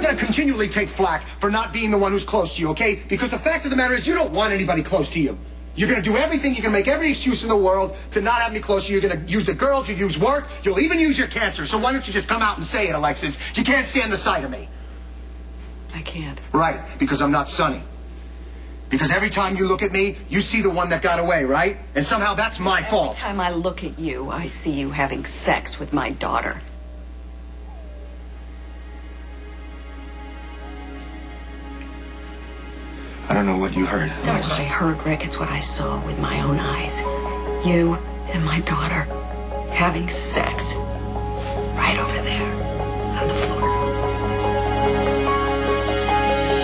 not going to continually take flack for not being the one who's close to you, okay? Because the fact of the matter is you don't want anybody close to you. You're going to do everything, you're going to make every excuse in the world to not have me close to you. You're going to use the girls, you use work, you'll even use your cancer. So why don't you just come out and say it, Alexis? You can't stand the sight of me. I can't. Right, because I'm not Sonny. Because every time you look at me, you see the one that got away, right? And somehow that's my fault. Every time I look at you, I see you having sex with my daughter. I don't know what you heard, That's Alexis. what I heard, Rick. It's what I saw with my own eyes. You and my daughter having sex right over there on the floor.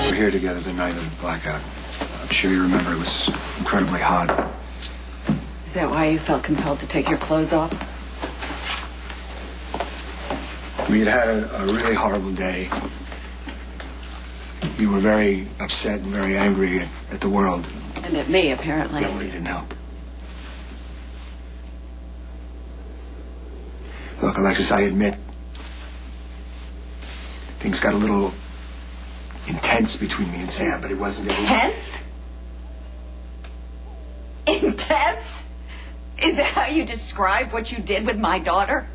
We were here together the night of the blackout. I'm sure you remember it was incredibly hot. Is that why you felt compelled to take your clothes off? We had had a really horrible day. You were very upset and very angry at the world. And at me, apparently. That really didn't help. Look, Alexis, I admit things got a little intense between me and Sam, but it wasn't... Intense? Intense? Is that how you describe what you did with my daughter?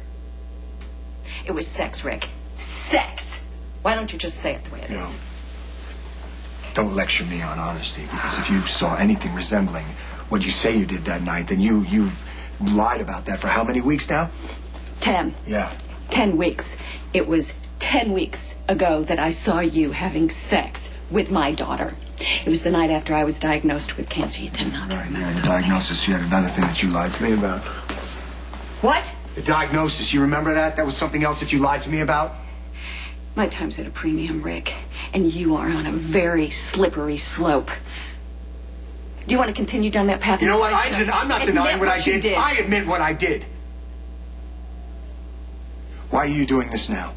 It was sex, Rick. Sex. Why don't you just say it the way it is? Don't lecture me on honesty, because if you saw anything resembling what you say you did that night, then you've lied about that for how many weeks now? 10. Yeah. 10 weeks. It was 10 weeks ago that I saw you having sex with my daughter. It was the night after I was diagnosed with cancer. You did not remember Yeah, the those diagnosis. You had another thing that you lied to me about. What? The diagnosis. You remember that? That was something else that you lied to me about? My time's at a premium, Rick, and you are on a very slippery slope. Do you want to continue down that path? You know what? I'm not denying what I did. I admit what I did. Why are you doing this now?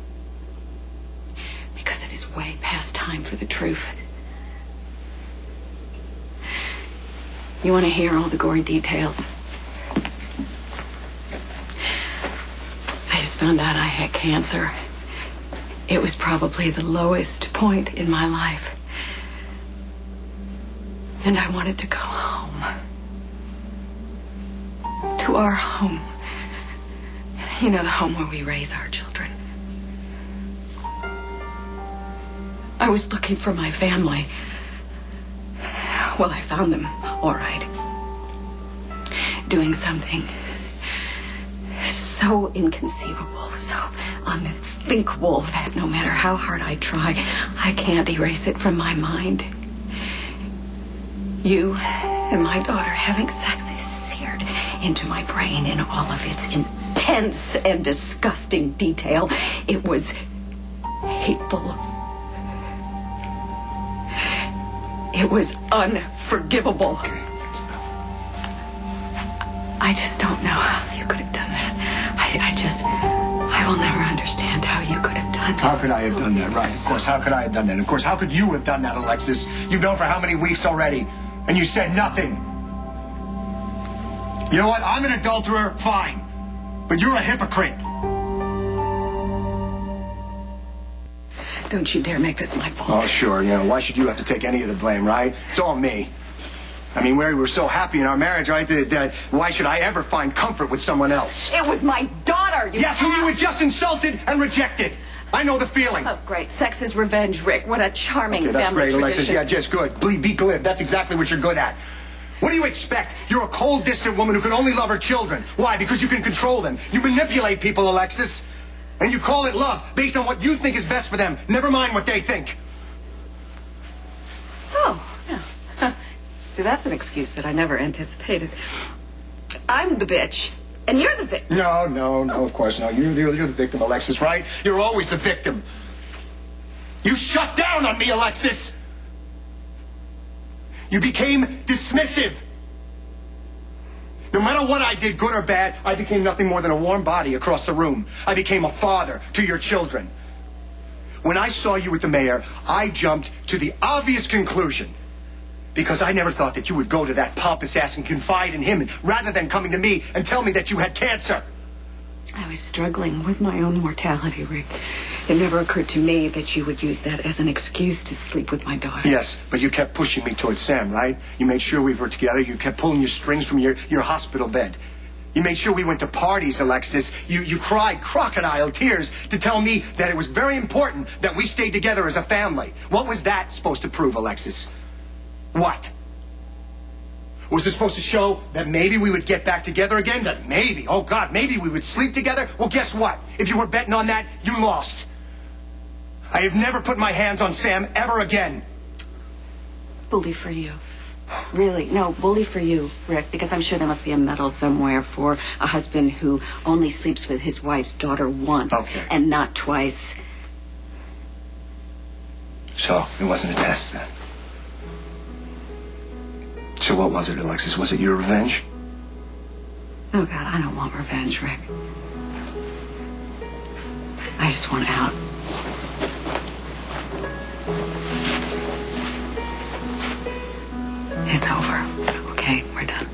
Because it is way past time for the truth. You want to hear all the gory details? I just found out I had cancer. It was probably the lowest point in my life. And I wanted to go home. To our home. You know, the home where we raise our children. I was looking for my family. Well, I found them, all right. Doing something so inconceivable, so unthinkable that no matter how hard I try, I can't erase it from my mind. You and my daughter having sex is seared into my brain in all of its intense and disgusting detail. It was hateful. It was unforgivable. Okay. I just don't know how you could have done that. I will never understand how you could have done that. How could I have done that? Right, of course, how could I have done that? Of course, how could you have done that, Alexis? You've known for how many weeks already, and you said nothing. You know what? I'm an adulterer, fine. But you're a hypocrite. Don't you dare make this my fault. Oh, sure, why should you have to take any of the blame, right? It's all me. I mean, we were so happy in our marriage, right, that why should I ever find comfort with someone else? It was my daughter, Yes, who you had just insulted and rejected. I know the feeling. Oh, great. Sex is revenge, Rick. What a charming Okay, that's family great, Alexis. tradition. Yeah, just good. Be glib. That's exactly what you're good at. What do you expect? You're a cold, distant woman who can only love her children. Why? Because you can control them. You manipulate people, Alexis. And you call it love based on what you think is best for them. Never mind what they think. Oh, yeah. See, that's an excuse that I never anticipated. I'm the bitch, and you're the victim. No, of course, no. You're the victim, Alexis, right? You're always the victim. You shut down on me, Alexis. You became dismissive. No matter what I did, good or bad, I became nothing more than a warm body across the room. I became a father to your children. When I saw you with the mayor, I jumped to the obvious conclusion. Because I never thought that you would go to that pompous ass and confide in him rather than coming to me and tell me that you had cancer. I was struggling with my own mortality, Rick. It never occurred to me that you would use that as an excuse to sleep with my daughter. Yes, but you kept pushing me towards Sam, right? You made sure we were together. You kept pulling your strings from your hospital bed. You made sure we went to parties, Alexis. You cried crocodile tears to tell me that it was very important that we stayed together as a family. What was that supposed to prove, Alexis? What? Was it supposed to show that maybe we would get back together again? That maybe, oh God, maybe we would sleep together? Well, guess what? If you were betting on that, you lost. I have never put my hands on Sam ever again. Bully for you. Really? No, bully for you, Rick, because I'm sure there must be a medal somewhere for a husband who only sleeps with his wife's daughter once and not twice. So, it wasn't a test then? So what was it, Alexis? Was it your revenge? Oh, God, I don't want revenge, Rick. I just want out. It's over. Okay, we're done.